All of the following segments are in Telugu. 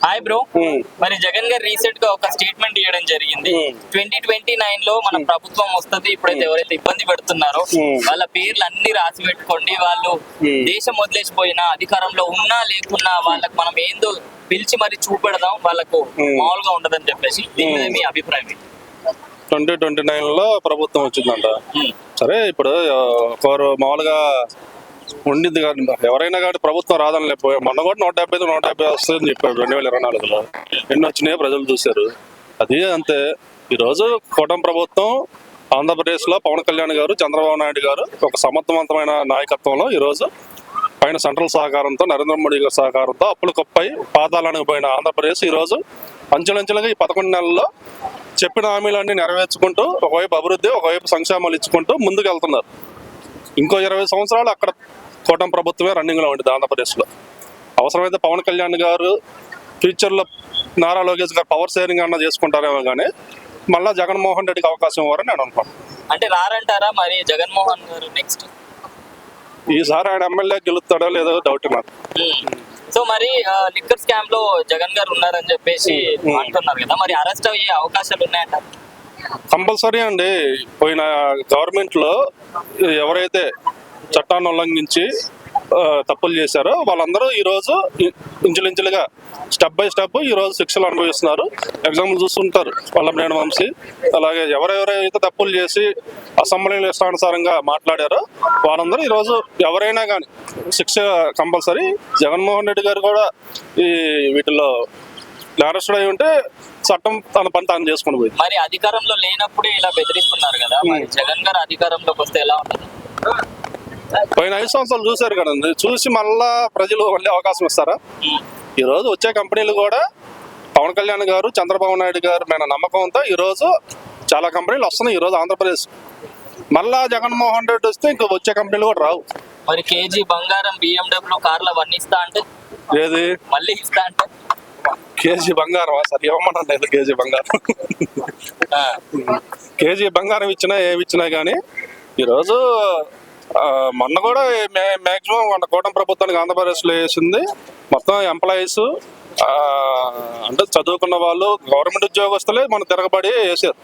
Hi bro. మరి జగన్ గారు రీసెంట్ గా ఒక స్టేట్మెంట్ ఇవ్వడం జరిగింది. 2029 లో మన ప్రభుత్వం వస్తుంది. ఇప్పుడైతే ఎవరైతే ఇబ్బంది పెడుతున్నారో వాళ్ళ పేర్లు అన్ని రాసి పెట్టుకోండి. వాళ్ళు దేశం వదిలేసిపోయినా అధికారంలో ఉన్నా లేకున్నా వాళ్ళకి మనం ఏందో పిలిచి మరి చూపెడదాం, వాళ్ళకు మామూలుగా ఉండదని చెప్పేసి దీని మీద మీ అభిప్రాయం? 2029 లో ప్రభుత్వం వచ్చిందంట. సరే, ఇప్పుడు మామూలుగా ఉండింది కానీ ఎవరైనా కానీ ప్రభుత్వం రాదని లేకపోయి మొన్న కూడా 150 వస్తుందని చెప్పారు 2024లో. ఎన్ని వచ్చినాయో ప్రజలు చూశారు. అది అంతే. ఈరోజు కూటమి ప్రభుత్వం ఆంధ్రప్రదేశ్లో పవన్ కళ్యాణ్ గారు, చంద్రబాబు నాయుడు గారు ఒక సమర్థవంతమైన నాయకత్వంలో ఈరోజు పైన సెంట్రల్ సహకారంతో, నరేంద్ర మోడీ గారి సహకారంతో అప్పులు కొప్పై పాతాళానికి పోయిన ఆంధ్రప్రదేశ్ ఈరోజు అంచెలంచెలుగా ఈ 11 నెలల్లో చెప్పిన హామీలన్నీ నెరవేర్చుకుంటూ ఒకవైపు అభివృద్ధి, ఒకవైపు సంక్షేమాలు ఇచ్చుకుంటూ ముందుకు వెళ్తున్నారు. ఇంకో 20 సంవత్సరాలు అక్కడ కూటమి ప్రభుత్వమే రన్నింగ్లో ఉంటుంది ఆంధ్రప్రదేశ్లో. అవసరమైతే పవన్ కళ్యాణ్ గారు ఫ్యూచర్లో నారా లోకేష్ గారు పవర్ షేరింగ్ అన్న చేసుకుంటారేమో కానీ మళ్ళీ జగన్మోహన్ రెడ్డికి అవకాశం ఇవ్వరని నేను అనుకున్నాను. అంటే రారంటారా మరి జగన్మోహన్ గారు నెక్స్ట్? ఈసారి ఆయన ఎమ్మెల్యే గెలుస్తాడో లేదో డౌట్ నాకు. సో మరి లిక్కర్ స్కామ్ లో జగన్ గారు ఉన్నారని చెప్పేసి అంటున్నారు కదా, మరి అరెస్ట్ అయ్యే అవకాశాలు ఉన్నాయంట? కంపల్సరీ అండి. పోయిన గవర్నమెంట్ లో ఎవరైతే చట్టాన్ని ఉల్లంఘించి తప్పులు చేశారో వాళ్ళందరూ ఈరోజు ఇంచులించులుగా స్టెప్ బై స్టెప్ ఈరోజు శిక్షలు అనుభవిస్తున్నారు. ఎగ్జాంపుల్ చూస్తుంటారు వల్లభనేని వంశీ, అలాగే ఎవరెవరైతే తప్పులు చేసి అసెంబ్లీలో ఇష్టానుసారంగా మాట్లాడారో వాళ్ళందరూ ఈరోజు ఎవరైనా కానీ శిక్ష కంపల్సరీ. జగన్మోహన్ రెడ్డి గారు కూడా ఈ వీటిలో నేరస్తుడు అయి ఉంటే చట్టం తన పని తాను చేసుకుని పోయింది. మరి అధికారంలో లేనప్పుడు ఇలా బెదిరిస్తున్నారు కదా, మరి జగన్ గారు అధికారంలోకి వస్తే ఎలా ఉంటుంది? పోయిన 5 సంవత్సరాలు చూశారు కదండి. చూసి మళ్ళా ప్రజలు మళ్ళీ అవకాశం ఇస్తారా? ఈరోజు వచ్చే కంపెనీలు కూడా పవన్ కళ్యాణ్ గారు, చంద్రబాబు నాయుడు గారు మీద నమ్మకంతో ఈరోజు చాలా కంపెనీలు వస్తున్నాయి. ఈరోజు ఆంధ్రప్రదేశ్ మళ్ళా జగన్మోహన్ రెడ్డి వస్తే ఇంకా వచ్చే కంపెనీలు కూడా రావు. మరి కేజీ బంగారం BMW కార్లు అవన్నీ ఇస్తా అంటే ఏది మళ్ళీ ఇస్తా అంటే కేజీ బంగారం సరే ఇవ్వమనండి. కేజీ బంగారం కేజీ బంగారం ఇచ్చినా ఏమి ఇచ్చినా కానీ ఈరోజు మొన్న కూడా మ్యాక్సిమం మన కూటమి ప్రభుత్వానికి ఆంధ్రప్రదేశ్లో వేసింది మొత్తం ఎంప్లాయీస్ అంటే చదువుకున్న వాళ్ళు, గవర్నమెంట్ ఉద్యోగస్తులే మనం తిరగబడి వేసారు.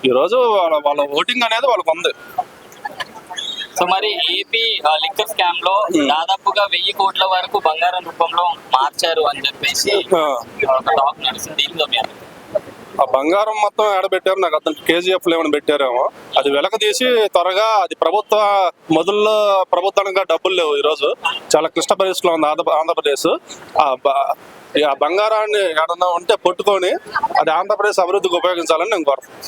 ఈరోజు వాళ్ళ ఓటింగ్ అనేది వాళ్ళకు ఉంది. సో మరి ఏపీ లిక్కర్ స్కామ్ లో దాదాపుగా 1000 కోట్ల వరకు బంగారం రూపంలో మార్చారు అని చెప్పేసి ఒక టాక్ నడుస్తుంది. దీనిలో ఆ బంగారం మొత్తం ఏడబెట్టారు నాకు అతను KGF ఏమైనా పెట్టారేమో. అది వెలక తీసి త్వరగా అది మొదల్లో ప్రభుత్వానికి డబ్బులు లేవు. ఈరోజు చాలా క్లిష్ట పరిస్థితిలో ఉంది ఆంధ్రప్రదేశ్. ఆ బంగారాన్ని ఏడన్నా ఉంటే పట్టుకొని అది ఆంధ్రప్రదేశ్ అభివృద్ధికి ఉపయోగించాలని నేను కోరుతున్నాను.